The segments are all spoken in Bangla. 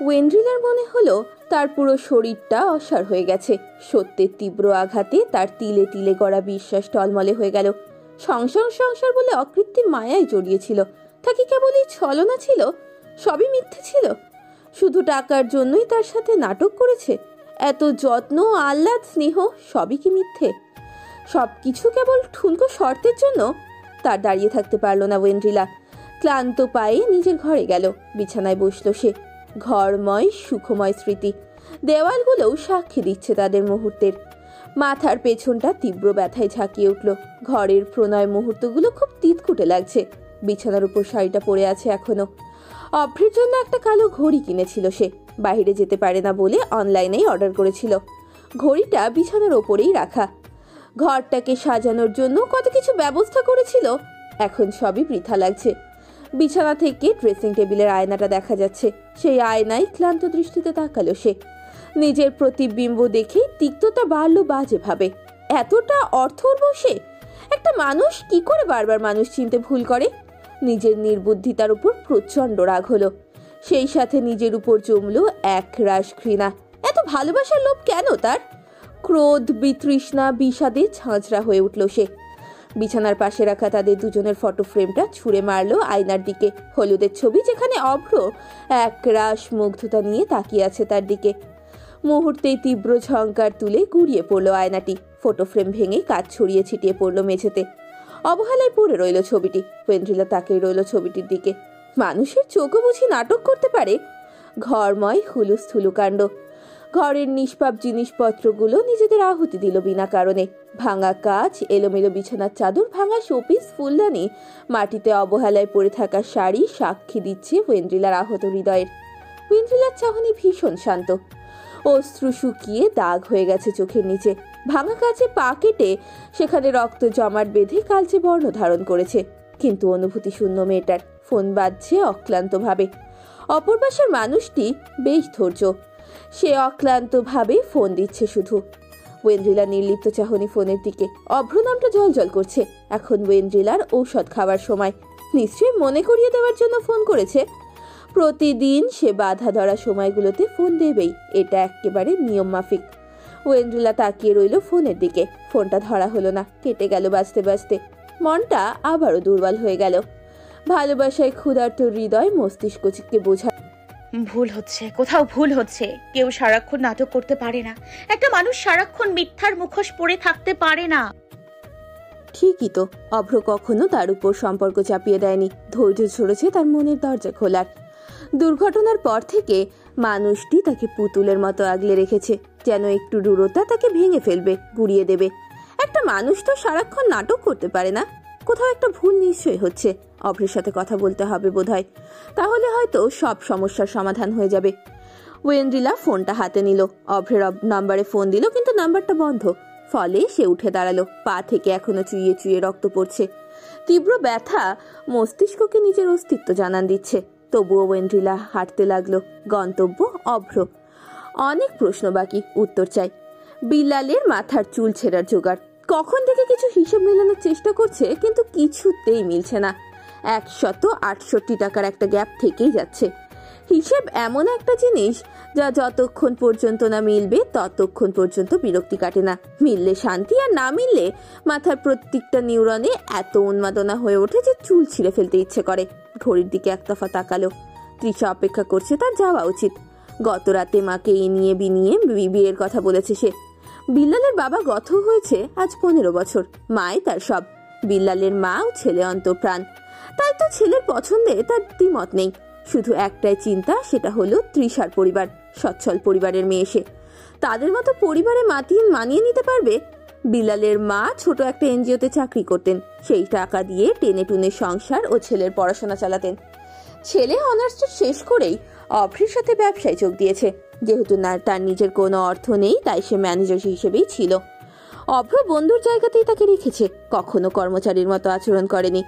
ওয়েন্ড্রিলার মনে হলো তার পুরো শরীরটা অসাড় হয়ে গেছে। সত্যের তীব্র আঘাতে তার তিলে তিলে গড়া বিশ্বাস টলমলে হয়ে গেল। সংসার সংসার বলে অকৃত্রিম মায়ায় জড়িয়েছিল, তাকে কেবলই ছলনা ছিল, সবই মিথ্যে ছিল। শুধু টাকার জন্যই তার সাথে নাটক করেছে। এত যত্ন, আহ্লাদ, স্নেহ সবই কি মিথ্যে? সবকিছু কেবল ঠুনকো শর্তের জন্য? তার দাঁড়িয়ে থাকতে পারল না ওয়েন্ড্রিলা। ক্লান্ত পায়ে নিজের ঘরে গেল, বিছানায় বসল সে। ঘরময় সুখময় স্মৃতি, দেওয়ালগুলোও সাক্ষী দিচ্ছে তাদের মুহূর্তের। মাথার পেছনটা তীব্র ব্যথায় ঝাঁকিয়ে উঠল। ঘরের প্রণয় মুহূর্তগুলো খুব তিতকুটে লাগছে। বিছানার উপর শাড়িটা পরে আছে এখনো। অভ্রের জন্য একটা কালো ঘড়ি কিনেছিল সে, বাইরে যেতে পারে না বলে অনলাইনেই অর্ডার করেছিল। ঘড়িটা বিছানার ওপরেই রাখা। ঘরটাকে সাজানোর জন্য কত কিছু ব্যবস্থা করেছিল, এখন সবই বৃথা লাগছে। বিছানা থেকে ড্রেসিং টেবিলের আয়নাটা দেখা যাচ্ছে। সেই আয়নায় ক্লান্ত দৃষ্টিতে তাকালো সে। নিজের প্রতিবিম্ব দেখেই তিক্ততা বাড়ল বাজে ভাবে। এতটা অর্থর বসে একটা মানুষ কি করে বারবার মানুষ চিনতে ভুল করে? নিজের নির্বুদ্ধিতার উপর প্রচন্ড রাগ হলো। সেই সাথে নিজের উপর জমলো এক রাশ ঘৃণা। এত ভালোবাসার লোভ কেন তার? ক্রোধ, বিতৃষ্ণা, বিষাদে ঝাঁঝরা হয়ে উঠল সে। বিছানার পাশে রাখা তাদের দুজনের ফটো ফ্রেমটা ছুঁড়ে মারলো আয়নার দিকে। হলুদের ছবি, যেখানে অভ্র এক রাশ মুগ্ধতা নিয়ে তাকিয়ে আছে তার দিকে। মুহূর্তেই তীব্র ঝঙ্কার তুলে গুড়িয়ে পড়লো আয়নাটি। ফটো ফ্রেম ভেঙে কাঁচ ছড়িয়ে ছিটিয়ে পড়লো মেঝেতে। অবহেলায় পড়ে রইল ছবিটি। ওয়েন্ড্রিলা তাকিয়ে রইল ছবিটির দিকে। মানুষের চোখও বুঝি নাটক করতে পারে? ঘরময় হুলুস্থুলু কাণ্ড। ঘরের নিষ্পাপ জিনিসপত্রগুলো নিজেদের আহুতি দিল বিনা কারণে। ভাঙা কাঁচ, এলোমেলো বিছানার চাদর, ভাঙা শোপিস, ফুলদানি, মাটিতে অবহেলায় পড়ে থাকা শাড়ি সাক্ষী দিচ্ছে ওয়েন্ড্রিলার আহত হৃদয়ের। ওয়েন্ড্রিলার চাহনি ভীষণ শান্ত। অশ্রু শুকিয়ে দাগ হয়ে গেছে চোখের নিচে। ভাঙা কাছে পা কেটে সেখানে রক্ত জমাট বেঁধে কালচে বর্ণ ধারণ করেছে। কিন্তু অনুভূতি শূন্য মেয়েটার। ফোন বাজছে অক্লান্ত ভাবে। অপর পাশের মানুষটি বেশ ধৈর্য। সে অক্লান্ত ভাবে ফোন দিচ্ছে শুধু। ওয়েন্ড্রিলা নির্লিপ্ত চাহনি ফোনের দিকে। অভ্র নামটা জল করছে। এখন ওয়েন্ড্রিলার ঔষধ খাওয়ার সময়। নিশ্চয়ই মনে করিয়ে দেওয়ার জন্য ফোন করেছে। প্রতিদিন সে বাধা ধরা সময়গুলোতে ফোন দেবেই, এটা একেবারে নিয়ম মাফিক। ওয়েন্ড্রিলা তাকিয়ে রইল ফোনের দিকে। ফোনটা ধরা হলো না। কেটে গেল বাজতে বাজতে। মনটা আবারও দুর্বল হয়ে গেল। ভালোবাসায় ক্ষুধার্ত হৃদয় মস্তিষ্ককে বোঝা ভুল হচ্ছে, কোথাও ভুল হচ্ছে। কেউ সারাক্ষণ নাটক করতে পারে না। একটা মানুষ সারাক্ষণ মিথ্যার মুখোশ পরে থাকতে পারে না। ঠিকই তো, অভ্র কখনো তার উপর সম্পর্ক চাপিয়ে দেয়নি। ধৈর্য ধরেছে তার মনের দরজা খোলার। দুর্ঘটনার পর থেকে মানুষটি তাকে পুতুলের মতো আগলে রেখেছে, যেন একটু দূরতা তাকে ভেঙে ফেলবে, গুড়িয়ে দেবে। একটা মানুষ তো সারাক্ষণ নাটক করতে পারে না। কোথাও একটা ভুল নিশ্চয়ই হচ্ছে। অভ্রের সাথে কথা বলতে হবে বোধহয়, তাহলে হয়তো সব সমস্যার সমাধান হয়ে যাবে। ওয়েন্ড্রিলা ফোনটা হাতে নিল। অভ্রের নাম্বারে ফোন দিল, কিন্তু নাম্বারটা বন্ধ। ফলে সে উঠে দাঁড়ালো। পা থেকে এখনো চুইয়ে চুইয়ে রক্ত পড়ছে। তীব্র ব্যথা মস্তিষ্ককে নিজের অস্তিত্ব জানান দিচ্ছে। তবুও ওয়েন্ড্রিলা হাঁটতে লাগলো। গন্তব্য অভ্র। অনেক প্রশ্ন বাকি, উত্তর চাই। বিল্লালের মাথার চুল ছেঁড়ার জোগাড়। কখন থেকে কিছু হিসেব মেলানোর চেষ্টা করছে, কিন্তু কিছুতেই মিলছে না। 168 টাকার একটা গ্যাপ থেকেই যাচ্ছে। হিসেব এমন একটা জিনিস যা যতক্ষণ পর্যন্ত না মিলবে ততক্ষণ পর্যন্ত বিরক্তি কাটে না। মিললে শান্তি, আর না মিললে মাথার প্রত্যেকটা নিউরনে এত উন্মাদনা হয়ে ওঠে যে চুল ছিঁড়ে ফেলতে ইচ্ছে করে। ঘড়ির দিকে এক দফা তাকালো। তৃষা অপেক্ষা করছে, তার যাওয়া উচিত। গত রাতে মাকে এনিয়ে বিনিয়ে বিয়ের কথা বলেছে সে। বিল্লালের বাবা গত হয়েছে আজ 15 বছর। মাই তার সব। বিল্লালের মা ও ছেলে অন্তঃপ্রাণ। তাই তো ছেলের পছন্দে তার দ্বিমত নেই। শুধু একটাই চিন্তা, সেটা হলো তৃষার পরিবার। সচ্ছল পরিবারের মেয়ে সে। তাদের মতো পরিবারে মানিয়ে নিতে পারবে? বিল্লালের মা ছোট একটা এনজিওতে চাকরি করতেন। সেই টাকা দিয়ে টেনে টুনে সংসার ও ছেলের পড়াশোনা চালাতেন। ছেলে অনার্সটা শেষ করেই অভ্রের সাথে ব্যবসায় যোগ দিয়েছে। যেহেতু তার নিজের কোনো অর্থ নেই, তাই সে ম্যানেজার হিসেবেই ছিল। অভ্র বন্ধুর জায়গাতেই তাকে রেখেছে, কখনো কর্মচারীর মতো আচরণ করেনি।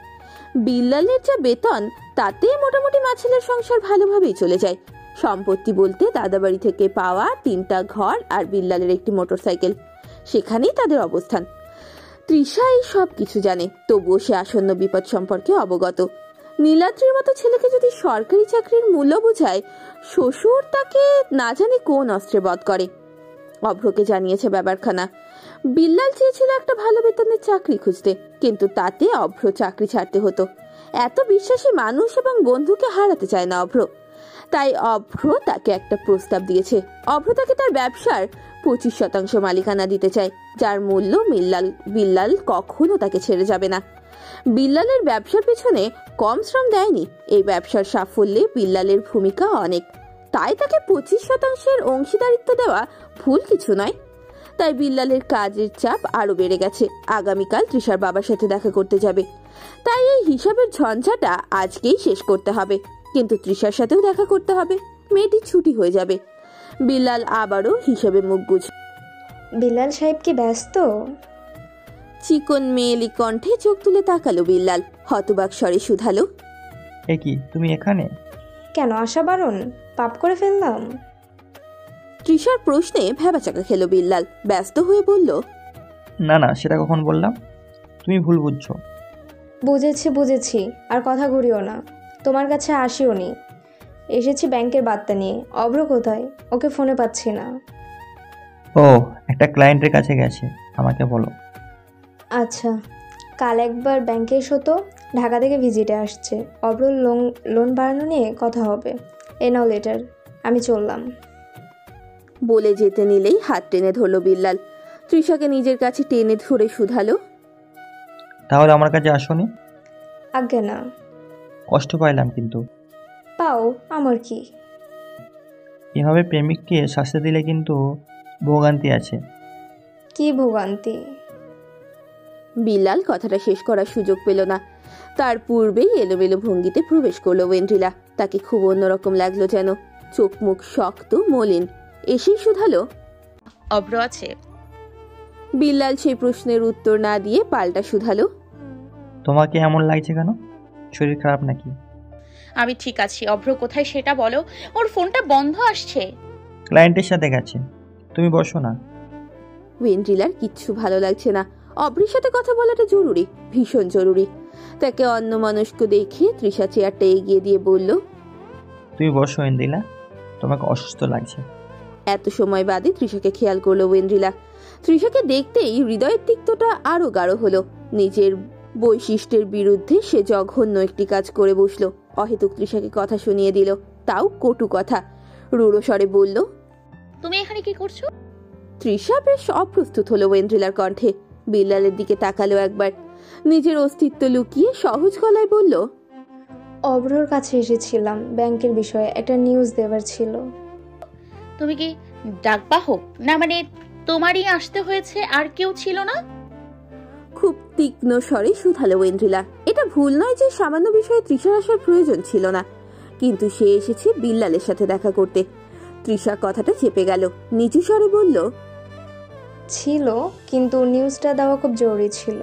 বিল্লালের যা বেতন, তাতে মোটামুটি মা ছেলের সংসার ভালোভাবেই চলে যায়। সম্পত্তি বলতে দাদাবাড়ি থেকে পাওয়া 3টা ঘর আর বিল্লালের একটি মোটরসাইকেল, সেখানেই তাদের অবস্থান। তৃষা এই সব কিছু জানে, তবুও সে আসন্ন বিপদ সম্পর্কে অবগত। নীলাদ্রির মতো ছেলেকে যদি সরকারি চাকরির মূল্য বোঝায়, শ্বশুর তাকে না জানি কোন অস্ত্রে বধ করে। অভ্রকে জানিয়েছে ব্যাপারখানা। বিল্লাল চেয়েছিল একটা ভালো বেতনের চাকরি খুঁজতে, কিন্তু তাতে অভ্র চাকরি ছাড়তে হতো। এত বিশ্বাসী মানুষ এবং বন্ধুকে হারাতে চায় না অভ্র। তাই অভ্র তাকে একটা প্রস্তাব দিয়েছে। অভ্র তাকে তার ব্যবসার 25% মালিকানা দিতে চায়, যার মূল্য বিল্লাল কখনো তাকে ছেড়ে যাবে না। বিল্লালের ব্যবসার পেছনে কম শ্রম দেয়নি। এই ব্যবসার সাফল্যে বিল্লালের ভূমিকা অনেক, তাই তাকে 25% অংশীদারিত্ব দেওয়া ভুল কিছু নয়। তাই বিল্লালের কাজের চাপ আরো বেড়ে গেছে। আগামীকাল তৃষার বাবার সাথে দেখা করতে যাবে, তাই এই হিসাবের ঝঞ্ঝাটা আজকেই শেষ করতে হবে। কিন্তু তৃষার সাথেও দেখা করতে হবে, মেয়েটি ছুটি হয়ে যাবে। বিল্লাল আবারও হিসাবে মুখ বুঝ। বিল্লাল সাহেব কি ব্যস্ত? চিকন মেয়েলি কণ্ঠে চোখ তুলে তাকালো বিল্লাল, হতবাক স্বরে শুধালো, এ কি তুমি এখানে? কেন আসা বারণ? পাপ করে ফেললাম? তৃষার প্রশ্নে ভ্যাবাচাকা খেলো বিল্লাল, ব্যস্ত হয়ে বলল, না না, সেটা কখন বললাম? তুমি ভুল বুঝছো। বুঝেছি, আর কথা ঘুরিও না। তোমার কাছে আসিও নি, এসেছি ব্যাংকের বার্তা নিয়ে। অভ্র কোথায়? ওকে ফোনে পাচ্ছি না। ও, একটা ক্লায়েন্টের কাছে গেছে, আমাকে বলো। আচ্ছা, কাল একবার ব্যাংকে এসো তো, ঢাকা থেকে ভিজিটে আসছে। অভ্র লোন বাড়ানো নিয়ে কথা হবে। এ নাও লেটার, আমি চললাম। বলে যেতে নিলেই হাত টেনে ধরল বিল্লাল। তৃষাকে নিজের কাছে টেনে ধরে শুধালো, তাহলে আমার কাছে আসোনি? আজ্ঞে না। কষ্ট পাইলাম কিন্তু। পাও, আমার কি? এভাবে প্রেমিককে শাস্তি দিলে কিন্তু ভোগান্তি আছে। কি ভোগান্তি? বিল্লাল কথাটা শেষ করার সুযোগ পেল না। তার পূর্বেই এলোমেলো ভঙ্গিতে প্রবেশ করলো ওয়েন্ড্রিলা। তাকে খুব অন্যরকম লাগলো যেন। চোখ মুখ শক্ত মলিন। এসেই শুধালো, অভ্র আছে? বিল্লাল সেই প্রশ্নের উত্তর না দিয়ে পাল্টা শুধালো, তোমাকে এমন লাগছে কেন? শরীর খারাপ নাকি? আমি ঠিক আছি। অভ্র কোথায় সেটা বলো। ওর ফোনটা বন্ধ আসছে। ক্লায়েন্টের সাথে গেছে, তুমি বসো না। ওয়েন্ড্রিলার কিচ্ছু ভালো লাগছে না। অভ্রের সাথে কথা বলাটা জরুরি, ভীষণ জরুরি। তাকে অন্যমনস্ক দেখে তৃষা চেয়ারটা এগিয়ে দিয়ে বলল, তুমি বসো ইন্দিলা, তোমাকে অসুস্থ লাগছে। এত সময় বাদে তৃষাকে খেয়াল করলো ওয়েন্ড্রিলা। তৃষাকে দেখতেই হৃদয়ের তিক্তটা আরো গাঢ় হলো। নিজের বৈশিষ্ট্যের বিরুদ্ধে সে জঘন্য একটি কাজ করে বসলো। অহেতুক তৃষাকে কথা শুনিয়ে দিল, তাও কটু কথা। রূঢ় স্বরে বলল, তুমি এখানে কি করছো? তৃষা বেশ অপ্রস্তুত হলো ওয়েন্ড্রিলার কণ্ঠে। বিল্লালের দিকে তাকালো একবার, নিজের অস্তিত্ব লুকিয়ে সহজ গলায় বলল, অভ্রর কাছে এসেছিলাম ব্যাংকের বিষয়ে, একটা নিউজ দেবার ছিল। তুমি কি ডাকবাহক? না মানে তোমারই আসতে হয়েছে, আর কেউ ছিল না? খুব তীক্ষ্ণ স্বরে শুধালো ওয়েন্ড্রিলা। এটা ভুল নয় যে সামান্য বিষয়ে তৃষার আসার প্রয়োজন ছিল না, কিন্তু সে এসেছে বিল্লালের সাথে দেখা করতে। তৃষা কথাটা চেপে গেল, নিচু স্বরে বলল, ছিল, কিন্তু নিউজটা দেওয়া খুব জরুরি ছিল।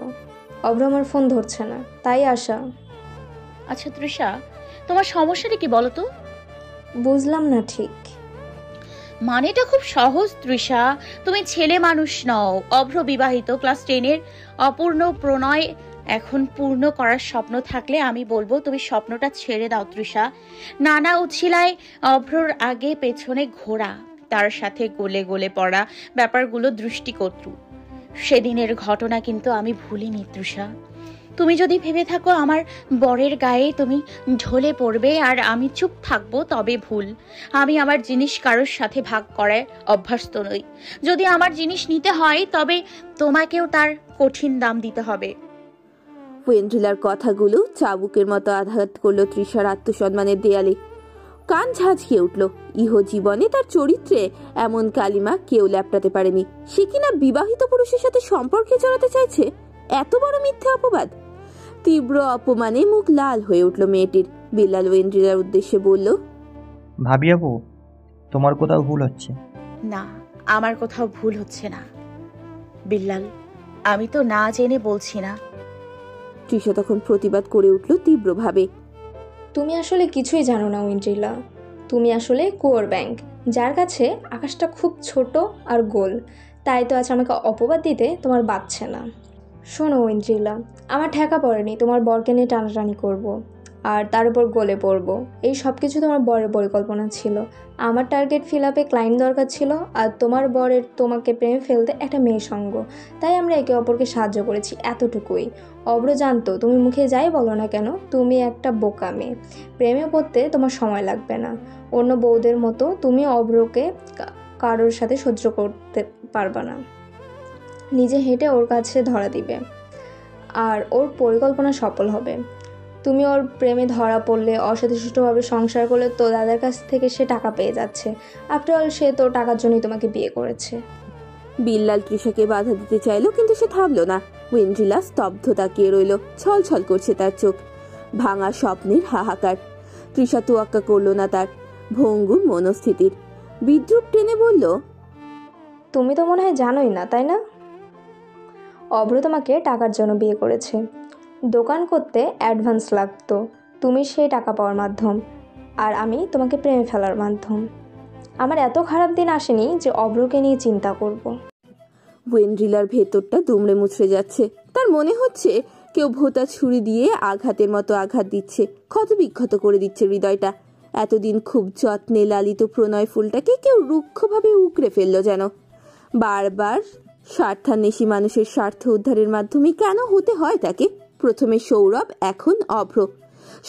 অভ্র আমার ফোন ধরছে না, তাই আসা। আচ্ছা তৃষা, তোমার সমস্যাটা কি বলো তো? বুঝলাম না ঠিক। মানেটা খুব সহজ তৃষা। তুমি ছেলে মানুষ নও, অভ্র বিবাহিত, ক্লাস 10-এর অপূর্ণ প্রণয় এখন পূর্ণ করার স্বপ্ন থাকলে আমি বলবো তুমি স্বপ্নটা ছেড়ে দাও তৃষা। নানা উছিলায় অভ্রর আগে পেছনে ঘোরা, তার সাথে গলে গলে পড়া ব্যাপারগুলো দৃষ্টিকটু। সেদিনের ঘটনা কিন্তু আমি ভুলিনি তৃষা। তুমি যদি ভেবে থাকো আমার বরের গায়ে তুমি ঢলে পড়বে আর আমি চুপ থাকবো, তবে ভুল। আমি আমার জিনিস কারোর সাথে ভাগ করায় অভ্যস্ত নই। যদি আমার জিনিস নিতে হয় তবে তোমাকেও তার কঠিন দাম দিতে হবে। ওয়েন্ড্রিলার কথাগুলো চাবুকের মতো আঘাত করলো তৃষার আত্মসম্মানের দেয়ালে। কান ঝাঁঝিয়ে উঠল। ইহ জীবনে তার চরিত্রে এমন কালিমা কেউ ল্যাপটাতে পারেনি। সে কিনা বিবাহিত পুরুষের সাথে সম্পর্কে জড়াতে চাইছে। এত বড় মিথ্যে অপবাদ! তীব্র অপমানে মুখ লাল হয়ে উঠল মেয়েটির। বিল্লাল ওয়েন্ড্রিলার উদ্দেশ্যে বলল, ভাবি আপু, তোমার কোথাও ভুল হচ্ছে। না, আমার কোথাও ভুল হচ্ছে না বিল্লাল, আমি তো না জেনে বলছি না। তৃষা তখন প্রতিবাদ করে উঠল তীব্রভাবে, তুমি আসলে কিছুই জানো না ওয়েন্ড্রিলা। তুমি আসলে কুয়োর ব্যাংক, যার কাছে আকাশটা খুব ছোট আর গোল। তাই তো আজ আমাকে অপবাদ দিতে তোমার বাচ্ছে না। শোনো ওয়েন্ড্রিলা, আমার ঠেকা পড়েনি তোমার বরকে নিয়ে টানাটানি করব। আর তার উপর গলে পড়বো, এই সব কিছু তোমার বরের পরিকল্পনা ছিল। আমার টার্গেট ফিল আপে ক্লায়েন্ট দরকার ছিল, আর তোমার বরের তোমাকে প্রেমে ফেলতে একটা মেয়ের সঙ্গ। তাই আমরা একে অপরকে সাহায্য করেছি, এতটুকুই। অব্র জানতো তুমি মুখে যাই বলো না কেন তুমি একটা বোকা মেয়ে, প্রেমে পড়তে তোমার সময় লাগবে না। অন্য বউদের মতো তুমি অব্রকে কারোর সাথে সহ্য করতে পারবে না, নিজে হেঁটে ওর কাছে ধরা দিবে, আর ওর পরিকল্পনা সফল হবে। তুমি ওর প্রেমে ধরা পড়লে, অসচেতনভাবে সংসার করলে, তো দাদার কাছ থেকে সে টাকা পেয়ে যাচ্ছে। আফটার অল সে তো টাকার জন্যই তোমাকে বিয়ে করেছে। বিল্লাল তৃষাকে বাধা দিতে চাইল, কিন্তু সে থামলো না। ওয়েন্ড্রিলা স্তব্ধ তাকিয়ে রইল, ছল ছল করছে তার চোখ, ভাঙা স্বপ্নের হাহাকার। তৃষা তোয়াক্কা করলো না তার ভঙ্গুর মনস্থিতির। বিদ্রুপ টেনে বলল, তুমি তো মনে হয় জানোই না, তাই না? অভ্র তোমাকে টাকার জন্য বিয়ে করেছে। দোকান করতে অ্যাডভান্স লাগতো, তুমি সেই টাকা পাওয়ার মাধ্যম, আর আমি তোমাকে প্রেমে ফেলার মাধ্যম। আমার এত খারাপ দিন আসেনি যে অভ্রকে নিয়ে চিন্তা করব। ওয়েন্ড্রিলার ভেতরটা দুমড়ে মুচড়ে যাচ্ছে। তার মনে হচ্ছে কেউ ভোঁতা ছুরি দিয়ে আঘাতের মতো আঘাত দিচ্ছে, ক্ষতবিক্ষত করে দিচ্ছে হৃদয়টা। এতদিন খুব যত্নে লালিত প্রণয় ফুলটাকে কেউ রুক্ষভাবে উকড়ে ফেলল যেন। বারবার স্বার্থান্বেষী মানুষের স্বার্থ উদ্ধারের মাধ্যমে কেন হতে হয় তাকে? প্রথমে সৌরভ, এখন অভ্র।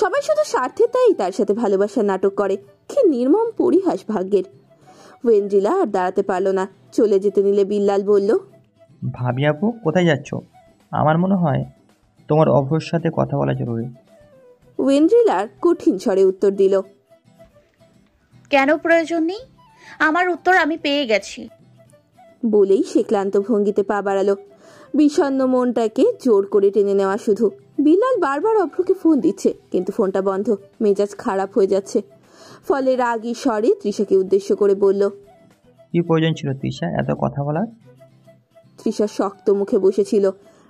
সবাই শুধু স্বার্থে, তাই তার সাথে ভালোবাসার নাটক করে। কি নির্মম পরিহাস ভাগ্যের। ওয়েন্ড্রিলা আর দাঁড়াতে পারল না, চলে যেতে নিলে বিল্লাল বলল, ভাবি আপু, কোথায় যাচ্ছ? আমার মনে হয় তোমার অভ্রর সাথে কথা বলা জরুরি। ওয়েন্ড্রিলার কঠিন স্বরে উত্তর দিল, কেন প্রয়োজন নেই? আমার উত্তর আমি পেয়ে গেছি। বলেই সে ক্লান্ত ভঙ্গিতে পা বাড়ালো। বিষণ্ণ মনটাকে জোর করে টেনে নেওয়া শুধু। বিল্লাল বারবার অভ্রকে ফোন দিচ্ছে, কিন্তু ফোনটা বন্ধ। মেজাজ খারাপ হয়ে যাচ্ছে। ফলে রাগী স্বরে তৃষাকে উদ্দেশ্য করে বলল, কি প্রয়োজন ছিল তৃষা এত কথা বলার? তৃষা শক্ত মুখে বসেছিল।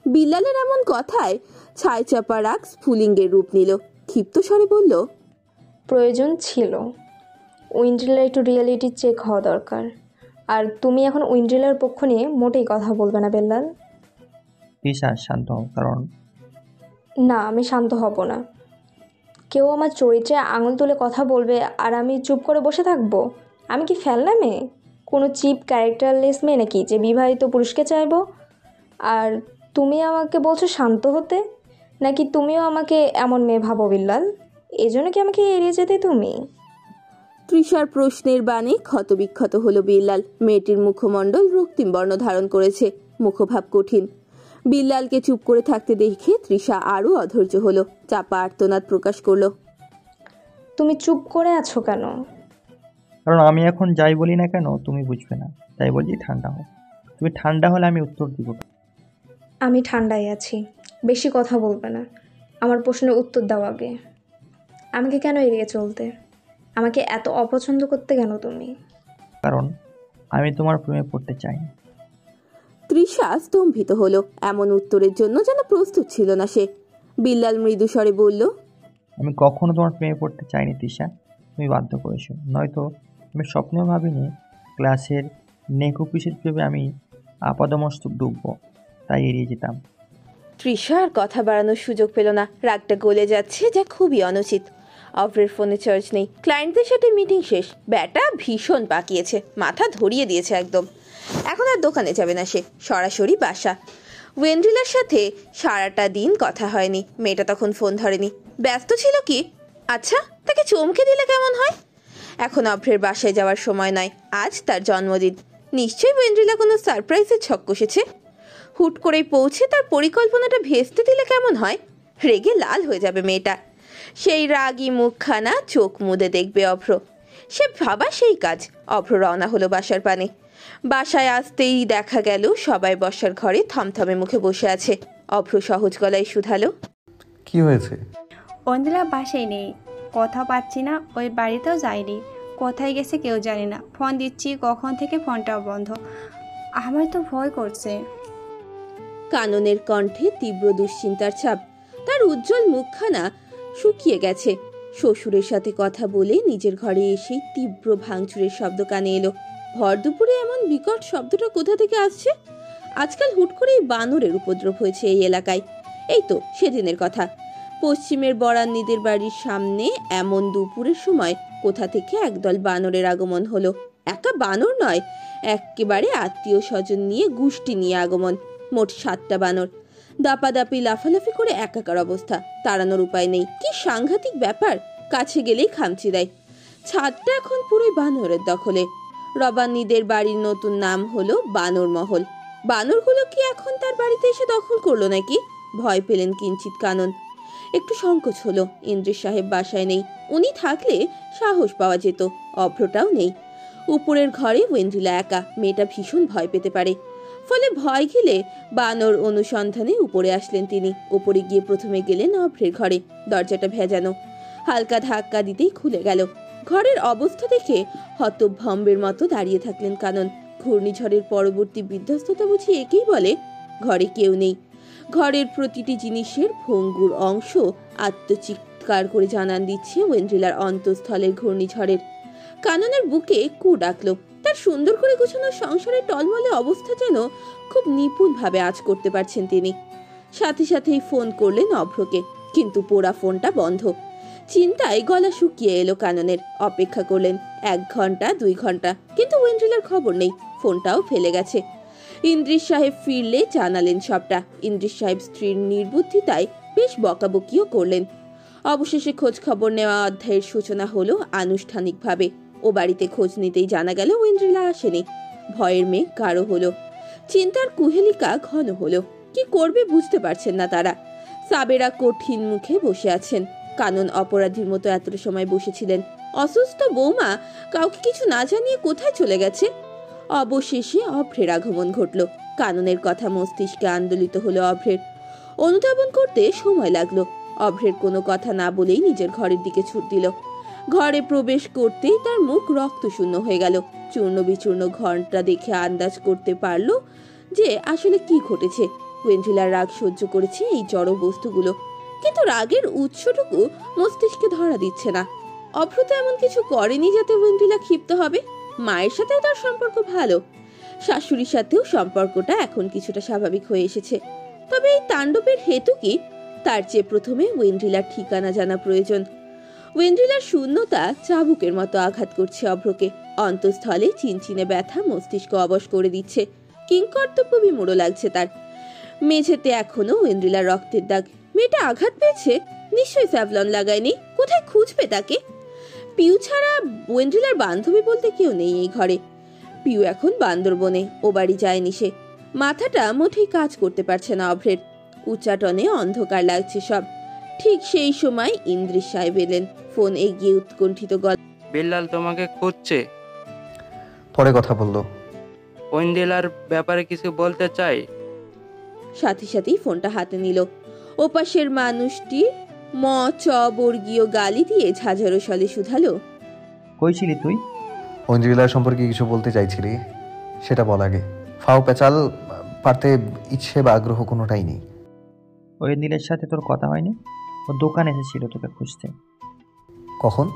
বিল্লালের এমন কথায় ছাই চাপা রাগ স্ফুলিঙ্গের রূপ নিল। ক্ষিপ্ত স্বরে বলল, প্রয়োজন ছিল উইন্ড্রিলার একটু রিয়েলিটি চেক হওয়া দরকার, আর তুমি এখন উইন্ড্রিলার পক্ষ নিয়ে মোটেই কথা বলবে না বেল্লাল। তৃষা শান্ত হও, কারণ না, আমি শান্ত হব না। কেউ আমার চরিত্রে আঙুল তুলে কথা বলবে আর আমি চুপ করে বসে থাকবো? আমি কি ফেলনা মেয়ে, কোনো চিপ ক্যারেক্টারলেস মেয়ে নাকি যে বিবাহিত পুরুষকে চাইবো? আর তুমি আমাকে বলছো শান্ত হতে, নাকি তুমিও আমাকে এমন মেয়ে ভাবো বিল্লাল? এই জন্য কি আমাকে এড়িয়ে যেতে তুমি? তৃষার প্রশ্নের বাণে ক্ষতবিক্ষত হলো বিল্লাল। মেয়েটির মুখমণ্ডল রক্তিম বর্ণ ধারণ করেছে, মুখভাব কঠিন। বিল্লালকে চুপ করে থাকতে দেখে তৃষা আরো অধৈর্য হলো, চাপা আর্তনাদ প্রকাশ করলো। তুমি চুপ করে আছো কেন? কারণ আমি এখন যাই বলি না কেন তুমি বুঝবে না, তাই বলছি ঠান্ডা হও। তুমি ঠান্ডা হলে আমি উত্তর দিব। আমি ঠান্ডায় আছি, বেশি কথা বলবে না। আমার প্রশ্নের উত্তর দাও আগে। আমাকে কেন এড়িয়ে চলতে? আমাকে এত অপছন্দ করতে কেন তুমি? কারণ আমি তোমার প্রেমে পড়তে চাই না। তৃষা স্তম্ভিত হলো। এমন উত্তরের জন্য যেন প্রস্তুত ছিল না সে। বিল্লাল মৃদু স্বরে বলল, আমি কখনো তোমার প্রেমে পড়তে চাইনি তৃষা, তুমি বাধ্য করেছো। নয়তো আমি স্বপ্নেও ভাবিনি ক্লাসের নেকু পিসের প্রেমে আমি আপাদমস্তক ডুববো, তাই এড়িয়ে যেতাম। তৃষা আর কথা বাড়ানোর সুযোগ পেল না। রাগটা গলে যাচ্ছে, যা খুবই অনুচিত। অভ্রের ফোনে চার্জ নেই, ক্লায়েন্টদের সাথে মিটিং শেষ। ব্যাটা ভীষণ পাকিয়েছে, মাথা ধরিয়ে দিয়েছে একদম। এখন আর দোকানে যাবে না সে, সরাসরি বাসা। ওয়েন্ড্রিলার সাথে সারাটা দিন কথা হয়নি। মেয়েটা তখন ফোন ধরেনি, ব্যস্ত ছিল কি? আচ্ছা, তাকে চমকে দিলে কেমন হয়? এখন অভ্রের বাসায় যাওয়ার সময় নয়, আজ তার জন্মদিন। নিশ্চয়ই ওয়েন্ড্রিলা কোনো সারপ্রাইজের ছক কষেছে। হুট করেই পৌঁছে তার পরিকল্পনাটা ভেস্তে দিলে কেমন হয়? রেগে লাল হয়ে যাবে মেয়েটা। সেই রাগী মুখখানা চোখ মুদে দেখবে অভ্র। সে ভাবা সেই কাজ। অভ্র রওনা হলো বাসার পানে। বাসায় আসতেই দেখা গেল সবাই বসার ঘরে থমথমে মুখে বসে আছে। অভ্র সহজ গলায় শুধালো, কি হয়েছে? ওয়েন্ড্রিলা বাসায় নেই, কথা পাচ্ছি না, ওই বাড়িতেও যায়নি। কোথায় গেছে কেউ জানে না। ফোন দিচ্ছি কখন থেকে, ফোনটাও বন্ধ। আমার তো ভয় করছে। কাননের কণ্ঠে তীব্র দুশ্চিন্তার ছাপ। তার উজ্জ্বল মুখখানা শুকিয়ে গেছে। শ্বশুরের সাথে কথা বলে নিজের ঘরে এসেই তীব্র ভাঙচুরের শব্দ কানে এলো। ভর দুপুরে এমন বিকট শব্দটা কোথা থেকে আসছে? আজকাল হুট করেই বানরের উপদ্রব হয়েছে এই এলাকায়। এই তো সেদিনের কথা। পশ্চিমের বরান্নিদের বাড়ির সামনে এমন দুপুরের সময় কোথা থেকে একদল বানরের আগমন হলো। একা বানর নয়, একেবারে আত্মীয় স্বজন নিয়ে গোষ্ঠী নিয়ে আগমন। মোট 7টা বানর। দাপাদাপি লাফালাফি করে একাকার অবস্থা, তাড়ানোর উপায় নেই। কি সাংঘাতিক ব্যাপার, কাছে গেলেই খামচি দেয়। ছাদটা এখন পুরোই বানরের দখলে। রবান্নিদের বাড়ির নতুন নাম হলো বানর মহল। বানরগুলো কি এখন তার বাড়িতে এসে দখল করলো নাকি? ভয় পেলেন কিঞ্চিত কানন। একটু সংকোচ হলো। ইন্দ্রিস সাহেব বাসায় নেই। উনি থাকলে সাহস পাওয়া যেত। অভ্রটাও নেই। উপরের ঘরে ওয়েন্ড্রিলা একা। মেয়েটা ভীষণ ভয় পেতে পারে। ফলে ভয় ঘিলে বানর অনুসন্ধানে উপরে আসলেন তিনি। উপরে গিয়ে প্রথমে গেলেন অভ্রের ঘরে। দরজাটা ভেজানো। হালকা ধাক্কা দিতেই খুলে গেল। ঘরের অবস্থা দেখে হতভম্বের মতো দাঁড়িয়ে থাকলেন কানন। ঘূর্ণিঝড়ের পরবর্তী বিধ্বস্ততা বুঝি একেই বলে। ঘরে কেউ নেই। ঘরের প্রতিটি জিনিসের ভঙ্গুর অংশ আত্মচিৎকার করে জানান দিচ্ছে ওয়েন্ড্রিলার অন্তঃস্থলের ঘূর্ণিঝড়ের। কাননের বুকে কু ডাকলো। তার সুন্দর করে গোছানো সংসারের টলমলে অবস্থা যেন খুব নিপুণভাবে আঁচ করতে পারছেন তিনি। সাথে সাথেই ফোন করলেন অভ্রকে, কিন্তু পোড়া ফোনটা বন্ধ। চিন্তায় গলা শুকিয়ে এলো কাননের। অপেক্ষা করলেন 1 ঘন্টা 2 ঘন্টা, কিন্তু ওয়েন্ড্রিলার খবর নেই। ফোনটাও ফেলে গেছে। ইন্দ্রিস সাহেব ফিরলে জানালেন সবটা। ইন্দ্রিস সাহেব স্ত্রীর নির্বুদ্ধিতায় বেশ বকাবকিও করলেন। অবশেষে খোঁজ খবর নেওয়া অধ্যায়ের সূচনা হলো আনুষ্ঠানিকভাবে। ও বাড়িতে খোঁজ নিতেই জানা গেল ওয়েন্ড্রিলা আসেনি। ভয়ের মেঘ গাঢ় হলো। চিন্তার কুহেলিকা ঘন হলো। কি করবে বুঝতে পারছেন না তারা। সাবেরা কঠিন মুখে বসে আছেন। কানন অপরাধীর মতো এতটা সময় বসেছিলেন। অসুস্থ বৌমা কাউকে কিছু না জানিয়ে কোথায় চলে গেছে? অবশেষে অভ্রের আগমন ঘটল। কাননের কথা মস্তিষ্কে আন্দোলিত হলো অভ্রের। অনুধাবন করতে সময় লাগলো। অভ্রের কোনো কথা না বলেই নিজের ঘরের দিকে ছুট দিল। ঘরে প্রবেশ করতেই তার মুখ রক্তশূন্য হয়ে গেল। চূর্ণ বিচূর্ণ ঘরটা দেখে আন্দাজ করতে পারল যে আসলে কি ঘটেছে। ওয়েন্ড্রিলার রাগ সহ্য করেছে এই জড় বস্তুগুলো, কিন্তু রাগের উৎসটুকু মস্তিষ্কে ধরা দিচ্ছে না। অভ্র তো এমন কিছু করেনি যাতে ওয়েন্ড্রিলা ক্ষিপ্ত হবে। মায়ের সাথেও তার সম্পর্ক ভালো। শাশুড়ির সাথেও সম্পর্কটা এখন কিছুটা স্বাভাবিক হয়ে এসেছে। তবে এই তাণ্ডবের হেতু কি? তার চেয়ে প্রথমে ওয়েন্ড্রিলার ঠিকানা জানা প্রয়োজন। ওয়েন্ড্রিলার শূন্যতা চাবুকের মতো আঘাত করছে অভ্রকে। অন্তঃস্থলে চিনচিনে ব্যথা মস্তিষ্ক অবশ করে দিচ্ছে। কিংকর্তব্য বিমূঢ় লাগছে তার। মেঝেতে এখনো ওয়েন্ড্রিলার রক্তের দাগ। মেয়েটা আঘাত পেয়েছে, নিশ্চয়ই স্যাভলন লাগায়নি। কোথায় খুঁজবে তাকে? পিউ ছাড়া ওয়েন্ড্রিলার বান্ধবী বলতে কেউ নেই এই ঘরে। পিউ এখন বান্দরবনে। ও বাড়ি যায়নি সে। মাথাটা মোটেই কাজ করতে পারছে না অভ্রের। উচ্চাটনে অন্ধকার লাগছে সব। ঠিক সেই সময় ইন্দ্রিস সাহেব এলেন। ফোন এগিয়ে উৎকণ্ঠিত গলা, বিল্লাল তোমাকে খুঁজছে। পরে কথা বললো। ওয়েন্ড্রিলার ব্যাপারে কিছু বলতে চাই। সাথে সাথেই ফোনটা হাতে নিল। ওপাশের মানুষটি ম চ বর্গীয় গালি দিয়ে ঝাঁঝারো স্বরে শুধালো, কই ছিলি তুই? ওয়েন্ড্রিলার সম্পর্কে কিছু বলতে চাইছিলি, সেটা বল আগে। ফাও পেঁচাল পারতে ইচ্ছে বা আগ্রহ কোনোটাই নেই। ওয়েন্ড্রিলার সাথে তোর কথা হয়নি? ও দোকানে এসেছিল তোকে খুঁজতে। কখন?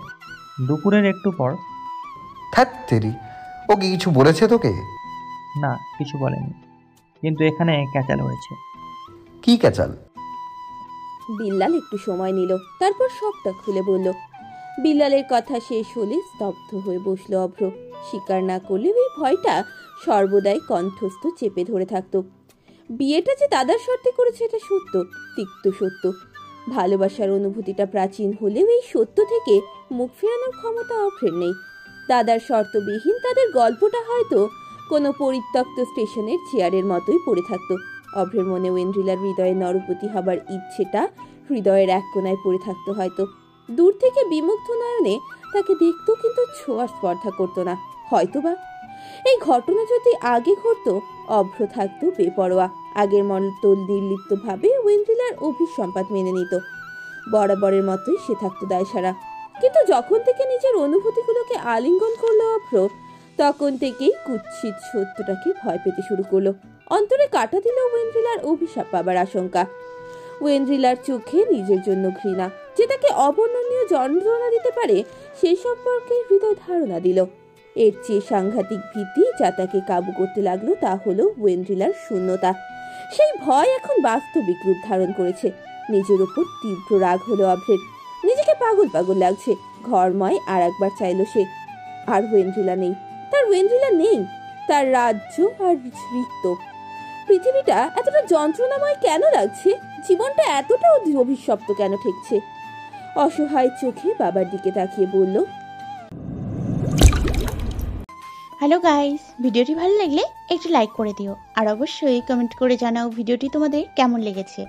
দুপুরের একটু পর। থাক তেরি, ও কি কিছু বলেছে তোকে? না, কিছু বলেনি, কিন্তু এখানে ক্যাচাল হয়েছে। কি ক্যাচাল? বিল্লাল একটু সময় নিল, তারপর সবটা খুলে বলল। বিল্লালের কথা শেষ হলে স্তব্ধ হয়ে বসল অভ্র। স্বীকার না করলে ওই ভয়টা সর্বদাই কণ্ঠস্থ চেপে ধরে থাকতো। বিয়েটা যে দাদার শর্তে করেছে এটা সত্য, তিক্ত সত্য। ভালোবাসার অনুভূতিটা প্রাচীন হলেও এই সত্য থেকে মুখ ফেরানোর ক্ষমতা অভ্রের নেই। দাদার শর্তবিহীন তাদের গল্পটা হয়তো কোনো পরিত্যক্ত স্টেশনের চেয়ারের মতোই পড়ে থাকতো। অভ্রের মনে ওয়েন্ড্রিলার হৃদয়ে নরপতি হবার ইচ্ছেটা হৃদয়ের এক কোনায় পড়ে থাকতো হয়তো। দূর থেকে বিমুগ্ধ নয়নে তাকে দেখতো, কিন্তু ছোঁয়ার স্পর্ধা করতো না হয়তোবা। এই ঘটনা যদি আগে ঘটতো, অভ্র থাকতো বেপরোয়া। আগের মতো নির্লিপ্তভাবে ওয়েন্ড্রিলার অভিসম্পাদ মেনে নিত। বরাবরের মতোই সে থাকতো দায়সারা। কিন্তু যখন থেকে নিজের অনুভূতিগুলোকে আলিঙ্গন করলো অভ্র, তখন থেকেই কুৎসিত সত্যটাকে ভয় পেতে শুরু করলো। অন্তরে কাটা দিল ওয়েন্ড্রিলার অভিশাপ পাবার আশঙ্কা। ওয়েন্ড্রিলার চোখে নিজের জন্য ঘৃণা, যে তাকে অবর্ণনীয় যন্ত্রণা দিতে পারে সেই সম্পর্কে হৃদয় ধারণা দিল। এর চেয়ে সাংঘাতিক ভীতি যা তাকে কাবু করতে লাগলো, তা হলো ওয়েন্ড্রিলার শূন্যতা। সেই ভয় এখন বাস্তবিক রূপ ধারণ করেছে। নিজের উপর তীব্র রাগ হলো অভ্রের। নিজেকে পাগল পাগল লাগছে। ঘরময় আর একবার চাইল সে। আর ওয়েন্দ্রিলা নেই, তার ওয়েন্দ্রিলা নেই, তার রাজ্য আর রিক্ত। পৃথিবীটা এতটা যন্ত্রণাময় কেন লাগছে? জীবনটা এতটা অভিশপ্ত কেন ঠেকছে? অসহায় চোখে বাবার দিকে তাকিয়ে বলল, হ্যালো গাইস, ভিডিওটি ভালো লাগলে একটু লাইক করে দিও আর অবশ্যই কমেন্ট করে জানাও ভিডিওটি তোমাদের কেমন লেগেছে।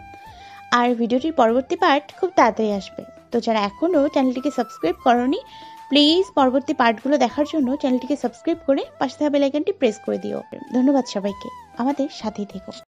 আর ভিডিওটির পরবর্তী পার্ট খুব তাড়াতাড়ি আসবে। তো যারা এখনও চ্যানেলটিকে সাবস্ক্রাইব করোনি, প্লিজ পরবর্তী পার্টগুলো দেখার জন্য চ্যানেলটিকে সাবস্ক্রাইব করে পাশে থাকা বেল আইকনটি প্রেস করে দিও। ধন্যবাদ সবাইকে, আমাদের সাথেই থেকো।